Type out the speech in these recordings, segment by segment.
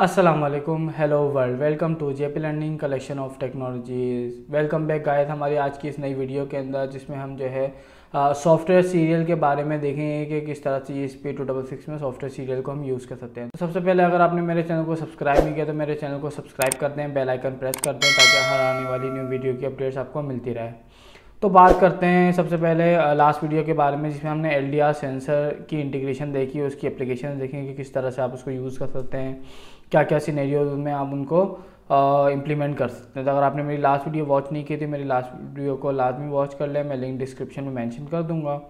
अस्सलाम वालेकुम, hello world, welcome to JP learning collection of technologies. Welcome back guys हमारी आज की इस नई वीडियो के अंदर, जिसमें हम जो है सॉफ्टवेयर सीरियल के बारे में देखेंगे कि किस तरह से ESP8266 में सॉफ्टवेयर सीरियल को हम यूज़ कर सकते हैं। तो सबसे पहले अगर आपने मेरे चैनल को सब्सक्राइब नहीं किया तो मेरे चैनल को सब्सक्राइब कर दें, बेल आइकन प्रेस कर दें ताकि हर आने वाली न्यू वीडियो की अपडेट्स आपको मिलती रहे। तो बात करते हैं सबसे पहले लास्ट वीडियो के बारे में, जिसमें हमने LDR सेंसर की इंटीग्रेशन देखी, उसकी एप्लीकेशन देखें कि किस तरह से आप उसको यूज़ कर सकते हैं, क्या क्या सिनेरियोज में आप उनको इम्प्लीमेंट कर सकते हैं। तो अगर आपने मेरी लास्ट वीडियो वॉच नहीं की थी, मेरी लास्ट वीडियो को लाजमी वॉच कर लें, मैं लिंक डिस्क्रिप्शन में मेंशन कर दूंगा।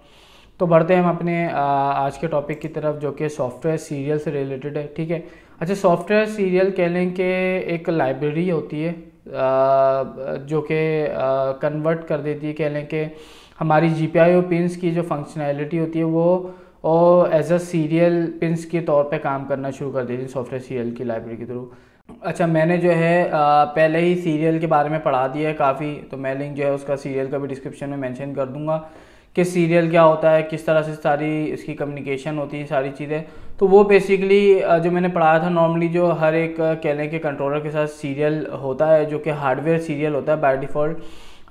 तो बढ़ते हैं हम अपने आज के टॉपिक की तरफ, जो कि सॉफ्टवेयर सीरियल से रिलेटेड है। ठीक है, अच्छा, सॉफ्टवेयर सीरियल कह लें कि एक लाइब्रेरी होती है जो कि कन्वर्ट कर देती है, कह लें कि हमारी GPIO पिंस की जो फंक्शनैलिटी होती है वो और एज अ सीरियल पिंस के तौर पे काम करना शुरू कर देती है सॉफ्टवेयर सीरियल की लाइब्रेरी के थ्रू। अच्छा, मैंने जो है पहले ही सीरियल के बारे में पढ़ा दिया है काफ़ी, तो मैं लिंक जो है उसका सीरियल का भी डिस्क्रिप्शन में मेंशन कर दूंगा कि सीरियल क्या होता है, किस तरह से सारी इसकी कम्युनिकेशन होती है, सारी चीज़ें। तो वो बेसिकली जो मैंने पढ़ाया था, नॉर्मली जो हर एक कह लें कि कंट्रोलर के साथ सीरियल होता है, जो कि हार्डवेयर सीरियल होता है बाय डिफ़ॉल्ट।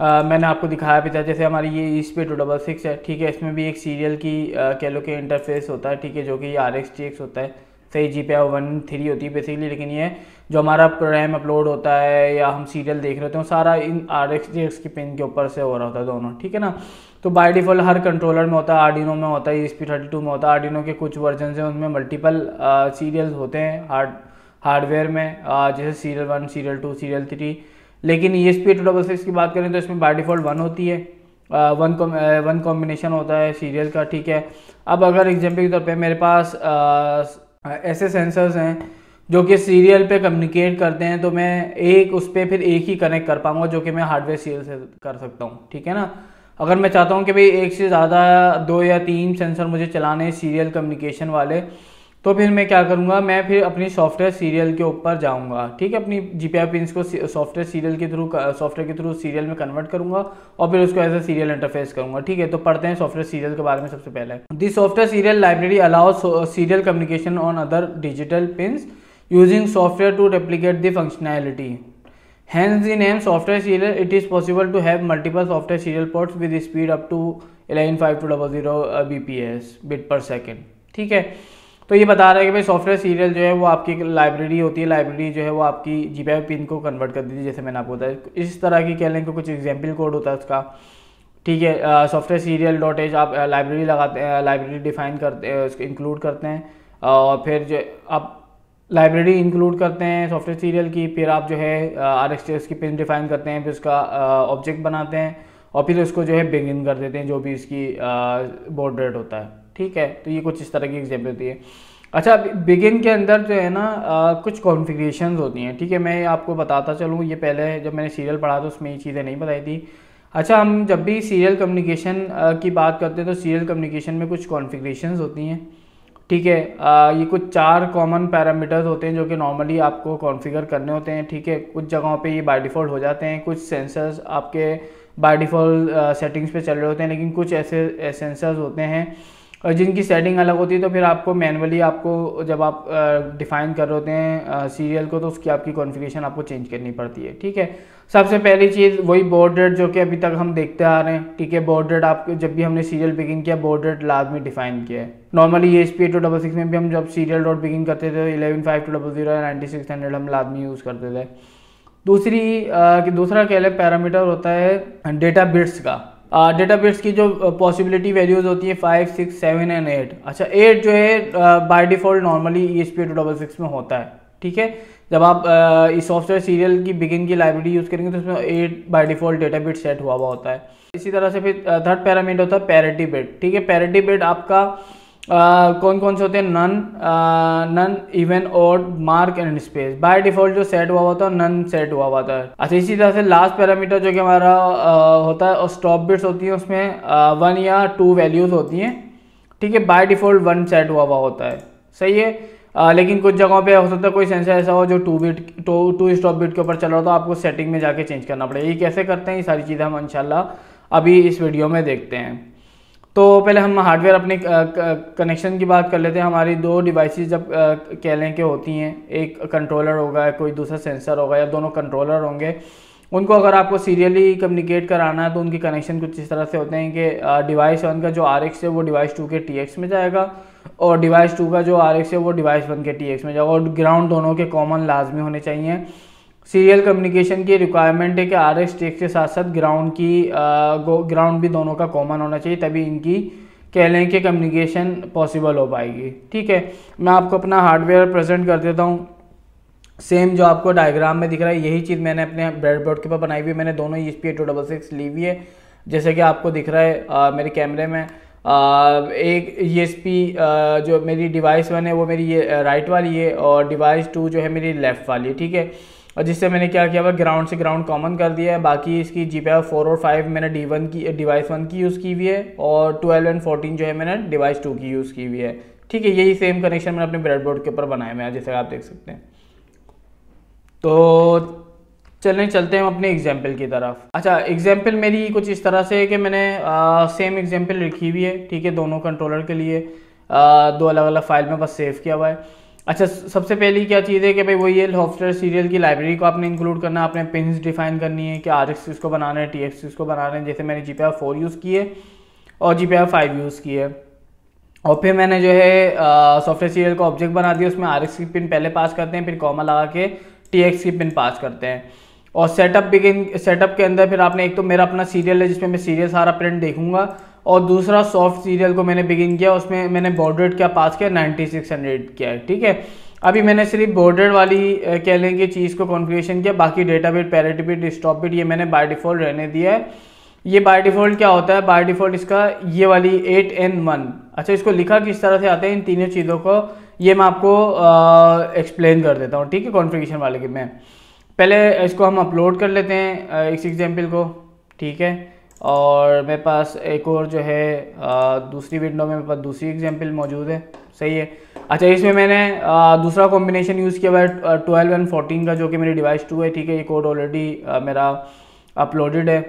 मैंने आपको दिखाया भी था, जैसे हमारी ये ESP8266 है, ठीक है, इसमें भी एक सीरियल की कह लो कि इंटरफेस होता है, ठीक है, जो कि ये RxTX होता है, सही GPIO 1.3 होती है बेसिकली। लेकिन ये जो हमारा प्रोग्राम अपलोड होता है या हम सीरियल देख रहे होते हैं, सारा इन RxTX की पिन के ऊपर से हो रहा होता है दोनों, ठीक है ना। तो बाय डिफ़ॉल्ट हर कंट्रोलर में होता है, आर्डिनो में होता है, ESP32 में होता है। आर्डिनो के कुछ वर्जन हैं उनमें मल्टीपल सीरियल्स होते हैं हार्डवेयर में, जैसे सीरियल 1, सीरियल 2, सीरियल 3। लेकिन ESP8266 की बात करें तो इसमें बाय डिफ़ॉल्ट 1 होती है, वन कॉम्बिनेशन होता है सीरियल का, ठीक है। अब अगर एग्जाम्पल के तौर पे मेरे पास ऐसे सेंसर्स हैं जो कि सीरियल पे कम्युनिकेट करते हैं, तो मैं एक उस पर फिर एक ही कनेक्ट कर पाऊंगा, जो कि मैं हार्डवेयर सीरियल से कर सकता हूँ, ठीक है ना। अगर मैं चाहता हूँ कि भाई एक से ज़्यादा 2 या 3 सेंसर मुझे चलाने हैं सीरियल कम्युनिकेशन वाले, तो फिर मैं क्या करूँगा, मैं फिर अपनी सॉफ्टवेयर सीरियल के ऊपर जाऊँगा, ठीक है, अपनी GPIO पिंस को सॉफ्टवेयर सीरियल के थ्रू सॉफ्टवेयर के थ्रू सीरियल में कन्वर्ट करूँगा और फिर उसको एज ए सीरियल इंटरफेस करूँगा, ठीक है। तो पढ़ते हैं सॉफ्टवेयर सीरियल के बारे में। सबसे पहले the software serial library allows serial communication on other digital pins using software to replicate the functionality, hence the name software serial. It is possible to have multiple software serial ports with speed up to 115200 bps bit per second, ठीक है। तो ये बता रहा है कि भाई software serial जो है वो आपकी लाइब्रेरी होती है, लाइब्रेरी जो है वो आपकी GPIO पिन को कन्वर्ट कर देती है, जैसे मैंने आपको बताया। इस तरह की कह लें कि कुछ एग्जाम्पल कोड होता है उसका, ठीक है। सॉफ्टवेयर सीरियल .h आप लाइब्रेरी लगाते हैं, लाइब्रेरी डिफाइन करते हैं, उसको इंक्लूड करते हैं, और फिर जो आप लाइब्रेरी इंक्लूड करते हैं सॉफ्टवेयर सीरियल की, फिर आप जो है RxTX की पिन डिफाइन करते हैं, फिर उसका ऑब्जेक्ट बनाते हैं और फिर उसको जो है बिगिन कर देते हैं, जो भी इसकी बॉड रेट होता है, ठीक है। तो ये कुछ इस तरह की एग्जाम्पल होती है। अच्छा, बिगिन के अंदर जो है ना कुछ कॉन्फ़िगरेशंस होती हैं, ठीक है, मैं आपको बताता चलूँ। ये पहले जब मैंने सीरियल पढ़ा था उसमें ये चीज़ें नहीं बताई थी। अच्छा, हम जब भी सीरियल कम्युनिकेशन की बात करते हैं तो सीरियल कम्युनिकेशन में कुछ कॉन्फ़िगरेशंस होती हैं, ठीक है। ये कुछ 4 कॉमन पैरामीटर्स होते हैं जो कि नॉर्मली आपको कॉन्फ़िगर करने होते हैं, ठीक है। कुछ जगहों पे ये बाय डिफ़ॉल्ट हो जाते हैं, कुछ सेंसर्स आपके बाय डिफ़ॉल्ट सेटिंग्स पे चल रहे होते हैं, लेकिन कुछ ऐसे सेंसर्स होते हैं जिनकी सेटिंग अलग होती है। तो फिर आपको मैनुअली, आपको जब आप डिफ़ाइन कर रहे होते हैं सीरियल को, तो उसकी आपकी कॉन्फ़िगरेशन आपको चेंज करनी पड़ती है, ठीक है। सबसे पहली चीज़ वही बॉड रेट, जो कि अभी तक हम देखते आ रहे हैं, ठीक है। बॉड रेट आपको जब भी हमने सीरियल बिगिन किया, बॉड रेट लाजमी डिफाइन किया है। नॉर्मली ESP8266 में भी हम जब सीरियल डॉट बिगिन करते थे 115200 या 9600 हम लाजमी यूज़ करते थे। दूसरा कह लें पैरामीटर होता है डेटा बिट्स का। डेटा बिट्स की जो पॉसिबिलिटी वैल्यूज़ होती है 5, 6, 7 एंड 8। अच्छा, 8 जो है बाय डिफ़ॉल्ट नॉर्मली ESP8266 में होता है, ठीक है। जब आप इस सॉफ्टवेयर सीरियल की बिगिन की लाइब्रेरी यूज़ करेंगे तो उसमें 8 by default data bit set हुआ होता है। इसी तरह से फिर थर्ड पैरामीटर होता है पैरिटी बिट, ठीक है। पैरिटी बिट आपका कौन कौन से होते हैं, none, even, odd, mark and space. By default जो सेट हुआ होता है नन सेट हुआ होता है। अच्छा, इसी तरह से लास्ट पैरामीटर जो कि हमारा होता है, और स्टॉप बिट्स होती है, उसमें 1 या 2 वैल्यूज़ होती हैं, ठीक है। बाय डिफ़ॉल्ट 1 सेट हुआ होता है, सही है। लेकिन कुछ जगहों पे हो सकता है कोई सेंसर ऐसा हो जो 2 स्टॉप बिट के ऊपर चल रहा हो, तो आपको सेटिंग में जाके चेंज करना पड़ेगा। ये कैसे करते हैं, ये सारी चीज़ें हम इंशाल्लाह अभी इस वीडियो में देखते हैं। तो पहले हम हार्डवेयर अपने कनेक्शन की बात कर लेते हैं। हमारी दो डिवाइसेस जब कह लें कि होती हैं, एक कंट्रोलर होगा, कोई दूसरा सेंसर होगा, या दोनों कंट्रोलर होंगे, उनको अगर आपको सीरियली कम्युनिकेट कराना है तो उनके कनेक्शन कुछ इस तरह से होते हैं कि डिवाइस 1 का जो RX है वो डिवाइस 2 के TX में जाएगा, और डिवाइस 2 का जो RX है वो डिवाइस 1 के TX में जाएगा, और ग्राउंड दोनों के कॉमन लाजमी होने चाहिए। सीरियल कम्युनिकेशन की रिक्वायरमेंट है कि RX TX के साथ साथ ग्राउंड भी दोनों का कॉमन होना चाहिए, तभी इनकी कह लें कि कम्युनिकेशन पॉसिबल हो पाएगी। ठीक है, मैं आपको अपना हार्डवेयर प्रेजेंट कर देता हूँ। सेम जो आपको डायग्राम में दिख रहा है यही चीज़ मैंने अपने ब्रेडबोर्ड के ऊपर बनाई हुई है। मैंने दोनों ESP8266 ली हुई है, जैसे कि आपको दिख रहा है मेरे कैमरे में। एक ESP जो मेरी डिवाइस 1 है वो मेरी ये राइट वाली है, और डिवाइस 2 जो है मेरी लेफ़्ट वाली है। ठीक है, और जिससे मैंने क्या किया हुआ, ग्राउंड से ग्राउंड कॉमन कर दिया है। बाकी इसकी GPIO 4 और 5 मैंने D1 की डिवाइस 1 की यूज़ की हुई है, और 12 और 14 जो है मैंने डिवाइस 2 की यूज़ की हुई है। ठीक है, यही सेम कनेक्शन मैंने अपने ब्रेडबोर्ड के ऊपर बनाए हुए हैं, जैसे आप देख सकते हैं। तो चलते हैं अपने एग्जाम्पल की तरफ। अच्छा, एग्जाम्पल मेरी कुछ इस तरह से है कि मैंने सेम एग्जाम्पल लिखी हुई है। ठीक है, दोनों कंट्रोलर के लिए दो अलग अलग फाइल में बस सेव किया हुआ है। अच्छा, सबसे पहली क्या चीज़ है कि भाई वो ये सॉफ्टवेयर सीरियल की लाइब्रेरी को आपने इंक्लूड करना है, आपने पिन्स डिफाइन करनी है कि RX किसको बनाना है, TX किसको बनाना है। जैसे मैंने GPIO 4 यूज़ की है और GPIO 5 यूज़ की है, और फिर मैंने जो है सॉफ्टवेयर सीरियल का ऑब्जेक्ट बना दिया। उसमें RX की पिन पहले पास करते हैं, फिर कॉमा लगा के TX की पिन पास करते हैं। और सेटअप के अंदर फिर आपने एक तो मेरा अपना सीरियल है जिसमें मैं सीरियल सारा प्रिंट देखूंगा, और दूसरा सॉफ्ट सीरियल को मैंने बिगिन किया, उसमें मैंने बॉर्ड रेट क्या पास किया, 9600 किया है। ठीक है, अभी मैंने सिर्फ बॉर्ड रेट वाली कह लेंगे चीज़ को कॉन्फ़िगरेशन किया, बाकी data bit, parity bit, stop bit ये मैंने बाय डिफ़ॉल्ट रहने दिया है। ये बाय डिफ़ॉल्ट क्या होता है, बाय डिफ़ॉल्ट इसका ये वाली 8N1। अच्छा, इसको लिखा किस तरह से आते हैं इन तीनों चीज़ों को, ये मैं आपको एक्सप्लेन कर देता हूँ। ठीक है, कॉन्फ़िगरेशन वाले के में पहले इसको हम अपलोड कर लेते हैं इस एग्जाम्पल को। ठीक है, और मेरे पास एक और जो है दूसरी विंडो में मेरे पास दूसरी एग्जाम्पल मौजूद है। सही है। अच्छा, इसमें मैंने दूसरा कॉम्बिनेशन यूज़ किया हुआ है 12 और 14 का, जो कि मेरी डिवाइस 2 है। ठीक है, ये कोड ऑलरेडी मेरा अपलोडेड है।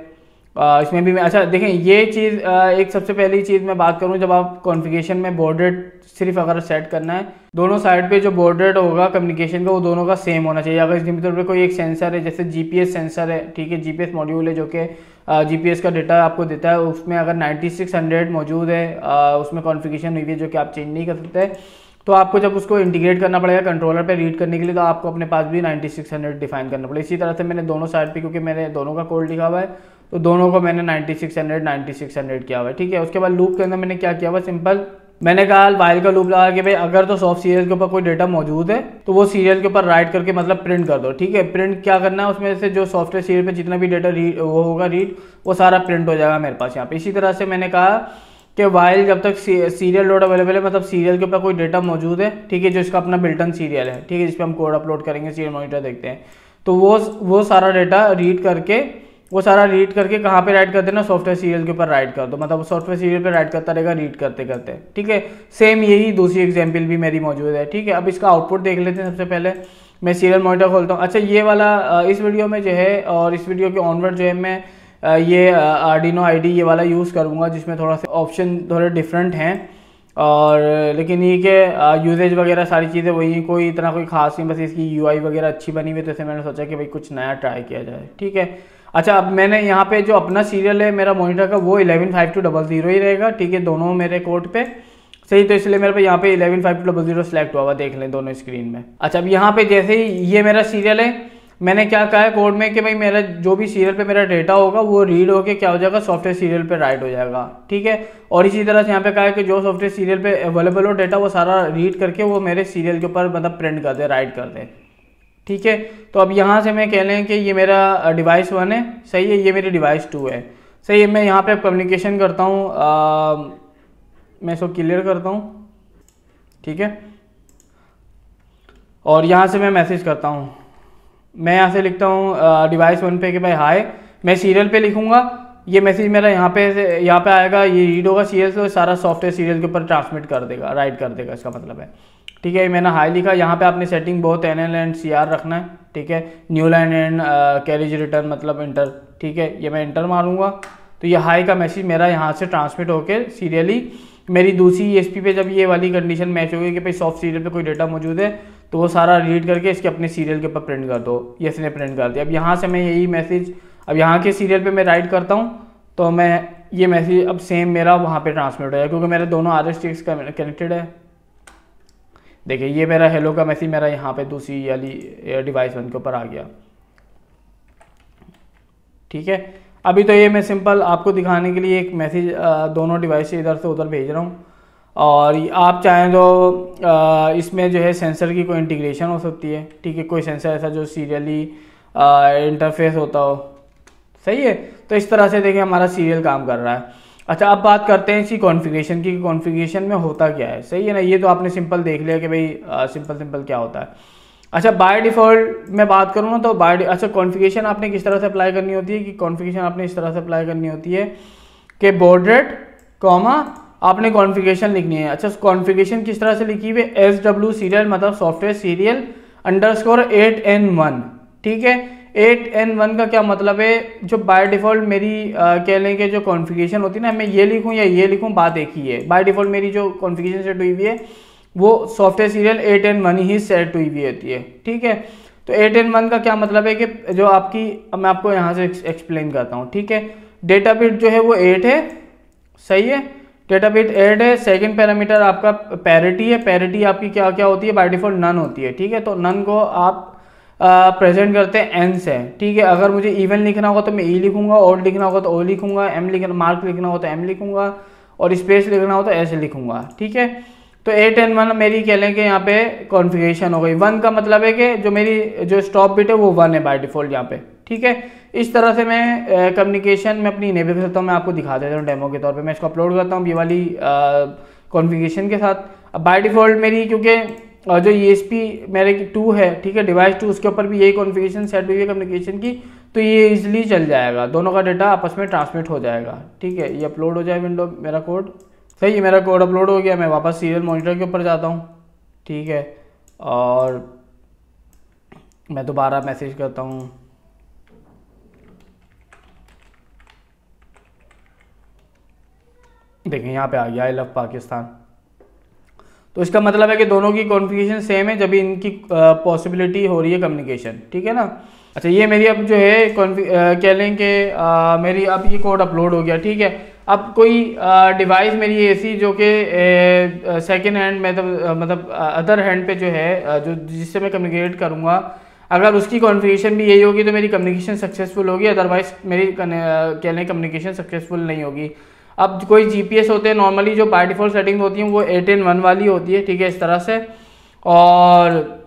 इसमें भी मैं, अच्छा देखें, ये चीज़ एक सबसे पहली चीज़ मैं बात करूं, जब आप कॉन्फ़िगरेशन में बॉर्ड रेट सिर्फ अगर सेट करना है, दोनों साइड पे जो बॉर्ड रेट होगा कम्युनिकेशन का वो दोनों का सेम होना चाहिए। अगर इसके तौर पर कोई एक सेंसर है, जैसे GPS सेंसर है, ठीक है, GPS मॉड्यूल है जो कि GPS का डेटा आपको देता है, उसमें अगर 9600 मौजूद है, उसमें कॉन्फ़िगरेशन हुई है जो कि आप चेंज नहीं कर सकते, तो आपको जब उसको इंटीग्रेट करना पड़ेगा कंट्रोलर पे रीड करने के लिए, तो आपको अपने पास भी 9600 डिफाइन करना पड़ेगा। इसी तरह से मैंने दोनों साइड पे, क्योंकि मैंने दोनों का कोड लिखा हुआ है, तो दोनों को मैंने 9600 किया हुआ है। ठीक है, उसके बाद लूप के अंदर मैंने क्या किया हुआ, सिंपल मैंने कहा वाइल का लूप लगा कि भाई अगर तो सॉफ्ट सीरियल के ऊपर कोई डेटा मौजूद है तो वो सीरियल के ऊपर राइट करके मतलब प्रिंट कर दो। ठीक है, प्रिंट क्या करना है, उसमें से जो सॉफ्टवेयर सीरियल पे जितना भी डेटा वो होगा रीड, वो सारा प्रिंट हो जाएगा मेरे पास यहाँ पे। इसी तरह से मैंने कहा कि वाइल जब तक सीरियल लोड अवेलेबल है, मतलब सीरियल के ऊपर कोई डेटा मौजूद है, ठीक है, जो इसका अपना बिल्टन सीरियल है, ठीक है, जिस पर हम कोड अपलोड करेंगे, सीरियल मॉनिटर देखते हैं, तो वो सारा डेटा रीड करके कहाँ पे राइट कर देना, सॉफ्टवेयर सीरियल के ऊपर राइट कर दो, मतलब सॉफ्टवेयर सीरियल पे राइट करता रहेगा रीड करते करते। ठीक है, सेम यही दूसरी एग्जाम्पल भी मेरी मौजूद है। ठीक है, अब इसका आउटपुट देख लेते हैं। सबसे पहले मैं सीरियल मॉनिटर खोलता हूँ। अच्छा, ये वाला इस वीडियो में जो है, और इस वीडियो के ऑनवर्ड जो है, मैं ये आर्डिनो ID ये वाला यूज़ करूँगा, जिसमें थोड़ा सा ऑप्शन थोड़े डिफरेंट हैं, और लेकिन ये कि यूजेज वगैरह सारी चीज़ें वही, कोई इतना कोई खास नहीं, बस इसकी UI वगैरह अच्छी बनी हुई, तो इसे मैंने सोचा कि भाई कुछ नया ट्राई किया जाए। ठीक है, अच्छा, अब मैंने यहाँ पे जो अपना सीरियल है मेरा मॉनिटर का, वो 115200 ही रहेगा। ठीक है, दोनों मेरे कोड पे सही, तो इसलिए मेरे पे यहाँ पे 115200 सेलेक्ट हुआ देख लें दोनों स्क्रीन में। अच्छा, अब यहाँ पे जैसे ही ये मेरा सीरियल है, मैंने क्या कहा है कोड में कि भाई मेरा जो भी सीरियल पे मेरा डेटा होगा वो रीड होके क्या हो जाएगा, सॉफ्टवेयर सीरियल पे राइट हो जाएगा। ठीक है, और इसी तरह से यहाँ पे कहा है कि जो सॉफ्टवेयर सीरियल पे अवेलेबल हो डेटा, वो सारा रीड करके वो मेरे सीरियल के ऊपर मतलब प्रिंट कर दे, राइट कर दे। ठीक है, तो अब यहाँ से मैं कह लें कि ये मेरा डिवाइस 1 है, सही है, ये मेरी डिवाइस 2 है, सही है। मैं यहाँ पे कम्युनिकेशन करता हूँ, मैं इसको क्लियर करता हूँ। ठीक है, और यहाँ से मैं मैसेज करता हूँ, मैं यहाँ से लिखता हूँ डिवाइस 1 पे कि भाई हाय, मैं सीरियल पे लिखूँगा, ये मैसेज मेरा यहाँ पे आएगा, ये रीड होगा सीरियल से, सारा सॉफ्टवेयर सीरियल के ऊपर ट्रांसमिट कर देगा, राइट कर देगा, इसका मतलब है। ठीक है, मैंने हाई लिखा। यहाँ पे आपने सेटिंग बहुत NL एंड CR रखना है। ठीक है, new line and carriage return मतलब इंटर। ठीक है, ये मैं इंटर मारूंगा तो ये हाई का मैसेज मेरा यहाँ से ट्रांसमिट होकर सीरियली मेरी दूसरी ESP पे जब ये वाली कंडीशन मैच होगी कि भाई सॉफ्ट सीरियल पे कोई डेटा मौजूद है, तो वो सारा रीड करके इसके अपने सीरियल के ऊपर प्रिंट कर दो। ये इसने प्रिंट कर दिया। अब यहाँ से मैं यही मैसेज अब यहाँ के सीरियल पे मैं राइट करता हूँ, तो मैं ये मैसेज अब सेम मेरा वहाँ पे ट्रांसमिट हो जाएगा, क्योंकि मेरे दोनों RSTX कनेक्टेड है। देखिए ये मेरा हेलो का मैसेज मेरा यहाँ पे दूसरी वाली डिवाइस 1 के ऊपर आ गया। ठीक है, अभी तो ये मैं सिंपल आपको दिखाने के लिए एक मैसेज दोनों डिवाइस से इधर से उधर भेज रहा हूँ। और आप चाहें तो इसमें जो है सेंसर की कोई इंटीग्रेशन हो सकती है। ठीक है, कोई सेंसर ऐसा जो सीरियली इंटरफेस होता हो। सही है, तो इस तरह से देखिए हमारा सीरियल काम कर रहा है। अच्छा, अब बात करते हैं इसी कॉन्फ़िगरेशन की, कॉन्फ़िगरेशन में होता क्या है। सही है ना, ये तो आपने सिंपल देख लिया कि भाई सिंपल क्या होता है। अच्छा, बाय डिफ़ॉल्ट मैं बात करूँ ना तो अच्छा कॉन्फ़िगरेशन आपने किस तरह से अप्लाई करनी होती है कि कॉन्फ़िगरेशन आपने इस तरह से अप्लाई करनी होती है कि बॉड रेट कॉमा आपने कॉन्फ़िगरेशन लिखनी है। अच्छा, कॉन्फ़िगरेशन किस तरह से लिखी हुई है, SW सीरियल मतलब सॉफ्टवेयर सीरियल _ 8N1। ठीक है, 8N1 का क्या मतलब है, जो बाय डिफ़ॉल्ट मेरी कह लें कि जो कॉन्फ़िगरेशन होती है ना, मैं ये लिखूँ या ये लिखूँ बात एक ही है। बाय डिफ़ॉल्ट मेरी जो कॉन्फ़िगरेशन सेट हुई हुई है वो सॉफ्टवेयर सीरियल 8N1 ही सेट हुई हुई होती है। ठीक है, तो 8N1 का क्या मतलब है कि जो आपकी, अब मैं आपको यहाँ से एक्सप्लेन करता हूँ। ठीक है, डेटा बिट जो है वो 8 है। सही है, डेटा बिट 8 है। सेकंड पैरामीटर आपका पैरिटी है। पैरिटी आपकी क्या क्या होती है, बाय डिफ़ॉल्ट नन होती है। ठीक है, तो नन को आप प्रेजेंट करते हैं n से। ठीक है, अगर मुझे इवन लिखना होगा तो मैं e लिखूंगा, ऑड लिखना होगा तो o लिखूंगा, मार्क लिखना हो तो m लिखूंगा, और स्पेस लिखना हो तो s लिखूंगा। ठीक है, तो 8N1 मेरी कह लें कि यहाँ पे कॉन्फ़िगरेशन हो गई। 1 का मतलब है कि जो मेरी जो स्टॉप बिट है वो 1 है बाय डिफ़ॉल्ट यहाँ पे। ठीक है, इस तरह से मैं कम्युनिकेशन में अपनी इनेबल करता हूँ। मैं आपको दिखा देता हूँ डेमो के तौर पे। मैं इसको अपलोड करता हूँ ये वाली कॉन्फ़िगरेशन के साथ। अब बाय डिफ़ॉल्ट मेरी क्योंकि जो ESP मेरे की 2 है, ठीक है, डिवाइस 2, उसके ऊपर भी यही कॉन्फ़िगरेशन सेट हुई है कम्युनिकेशन की, तो ये इजीली चल जाएगा, दोनों का डेटा आपस में ट्रांसमिट हो जाएगा। ठीक है, ये अपलोड हो जाए विंडो मेरा कोड। सही है, मेरा कोड अपलोड हो गया। मैं वापस सीरियल मॉनिटर के ऊपर जाता हूँ। ठीक है, और मैं दोबारा मैसेज करता हूँ। देखें यहाँ पे आ गया, आई लव पाकिस्तान। तो इसका मतलब है कि दोनों की कॉन्फ़िगरेशन सेम है जब इनकी पॉसिबिलिटी हो रही है कम्युनिकेशन। ठीक है ना। अच्छा, ये मेरी अब जो है कह लें कि मेरी अब ये कोड अपलोड हो गया। ठीक है, अब कोई डिवाइस मेरी ऐसी जो कि सेकेंड हैंड मतलब अदर हैंड पे जो है जो जिससे मैं कम्युनिकेट करूँगा, अगर उसकी कॉन्फ़िगरेशन भी यही होगी तो मेरी कम्युनिकेशन सक्सेसफुल होगी, अदरवाइज मेरी कह लें कम्युनिकेशन सक्सेसफुल नहीं होगी। अब कोई GPS होते हैं नॉर्मली जो बाय डिफ़ॉल्ट सेटिंग होती हैं वो 8N1 वाली होती है। ठीक है, इस तरह से। और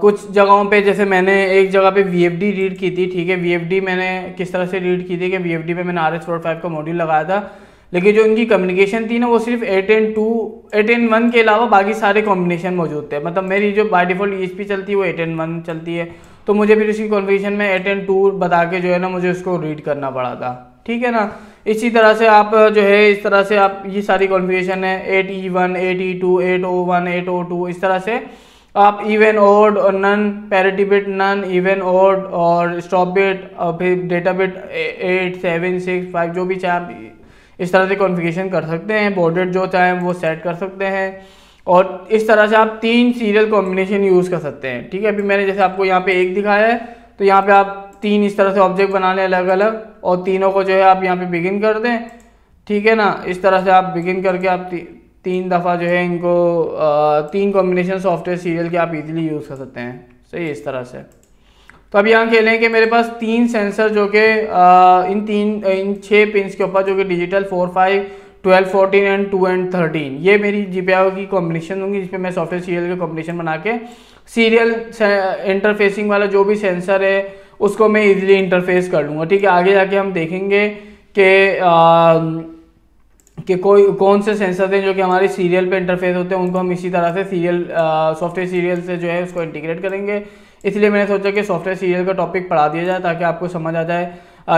कुछ जगहों पे जैसे मैंने एक जगह पे VFD रीड की थी। ठीक है, VFD मैंने किस तरह से रीड की थी कि VFD पे मैंने RS-485 का मॉड्यूल लगाया था, लेकिन जो इनकी कम्युनिकेशन थी ना वो सिर्फ 8N1 के अलावा बाकी सारे कॉम्बिनेशन मौजूद थे। मतलब मेरी जो बाय डिफ़ॉल्ट ESP चलती है वो 8N1 चलती है, तो मुझे फिर उसकी कॉन्फ़िगरेशन में 8N2 बता के जो है ना मुझे उसको रीड करना पड़ा था। ठीक है ना। इसी तरह से आप जो है इस तरह से आप ये सारी कॉन्फ़िगरेशन है 8E1, 8E2, 8O1, 8O2, इस तरह से आप इवन ऑड और none, parity bit none, even odd और स्टॉप बिट और फिर डेटा बिट 8, 7, 6, 5 जो भी चाहे आप इस तरह से कॉन्फ़िगरेशन कर सकते हैं। बॉर्डर जो चाहें वो सेट कर सकते हैं, और इस तरह से आप 3 सीरियल कॉम्बिनेशन यूज़ कर सकते हैं। ठीक है, अभी मैंने जैसे आपको यहाँ पे एक दिखाया है, तो यहाँ पे आप 3 इस तरह से ऑब्जेक्ट बना लें अलग अलग, और तीनों को जो है आप यहाँ पे बिगिन कर दें। ठीक है ना, इस तरह से आप बिगिन करके आप 3 दफ़ा जो है इनको 3 कॉम्बिनेशन सॉफ्टवेयर सीरियल के आप इजीली यूज़ कर सकते हैं। सही, इस तरह से। तो अब यहाँ खेलें कि मेरे पास 3 सेंसर जो कि इन 6 पिंस के ऊपर जो कि डिजिटल 4, 5, 12, 14 एंड 2 and 13 ये मेरी GPIO की कॉम्बिनेशन होंगी, जिसपे मैं सॉफ्टवेयर सीरियल के कॉम्बिनेशन बना के सीरियल इंटरफेसिंग वाला जो भी सेंसर है उसको मैं इजीली इंटरफेस कर लूँगा। ठीक है, आगे जाके हम देखेंगे कि कौन से सेंसर हैं जो कि हमारे सीरियल पे इंटरफेस होते हैं, उनको हम इसी तरह से सॉफ्टवेयर सीरियल से जो है उसको इंटीग्रेट करेंगे। इसलिए मैंने सोचा कि सॉफ्टवेयर सीरियल का टॉपिक पढ़ा दिया जाए ताकि आपको समझ आ जाए।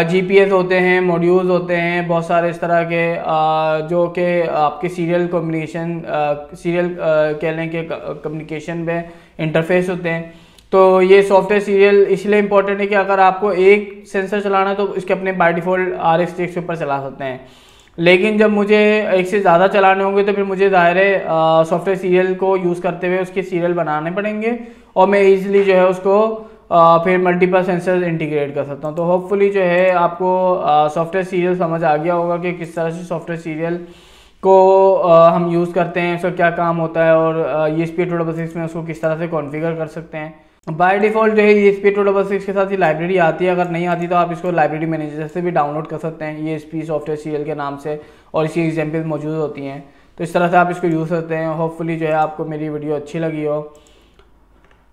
GPS होते हैं, मॉड्यूल्स होते हैं, बहुत सारे इस तरह के जो कि आपके सीरियल कम्युनिकेशन सीरियल कह लें कि कम्युनिकेशन में इंटरफेस होते हैं। तो ये सॉफ्टवेयर सीरियल इसलिए इंपॉर्टेंट है कि अगर आपको एक सेंसर चलाना है तो इसके अपने बाय डिफ़ॉल्ट RX के ऊपर चला सकते हैं, लेकिन जब मुझे एक से ज़्यादा चलाने होंगे तो फिर मुझे ज़ाहिर है सॉफ्टवेयर सीरियल को यूज़ करते हुए उसके सीरियल बनाने पड़ेंगे और मैं ईजिली जो है उसको फिर मल्टीपल सेंसर इंटीग्रेट कर सकता हूँ। तो होपफुली जो है आपको सॉफ्टवेयर सीरियल समझ आ गया होगा कि किस तरह से सॉफ्टवेयर सीरियल को हम यूज़ करते हैं, उसका क्या काम होता है और ESP8266 में उसको किस तरह से कॉन्फ़िगर कर सकते हैं। बाय डिफ़ॉल्ट जो है ESP8266 के साथ ही लाइब्रेरी आती है, अगर नहीं आती तो आप इसको लाइब्रेरी मैनेजर से भी डाउनलोड कर सकते हैं ESP सॉफ्टवेयर सीरियल के नाम से, और इसकी एग्जाम्पल मौजूद होती हैं। तो इस तरह से आप इसको यूज़ करते हैं। होपफुली जो है आपको मेरी वीडियो अच्छी लगी हो।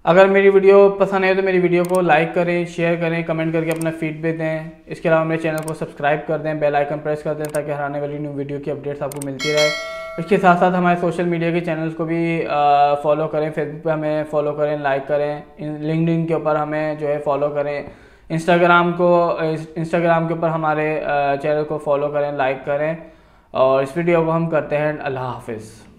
अगर मेरी वीडियो पसंद है तो मेरी वीडियो को लाइक करें, शेयर करें, कमेंट करके अपना फीडबैक दें। इसके अलावा मेरे चैनल को सब्सक्राइब कर दें, बेल आइकन प्रेस कर दें ताकि हर आने वाली न्यू वीडियो की अपडेट्स आपको मिलती रहे। इसके साथ साथ हमारे सोशल मीडिया के चैनल्स को भी फॉलो करें। फेसबुक पे हमें फॉलो करें, लाइक करें, लिंक्डइन के ऊपर हमें जो है फॉलो करें, इंस्टाग्राम के ऊपर हमारे चैनल को फॉलो करें, लाइक करें। और इस वीडियो को हम करते हैं। अल्लाह हाफिज़।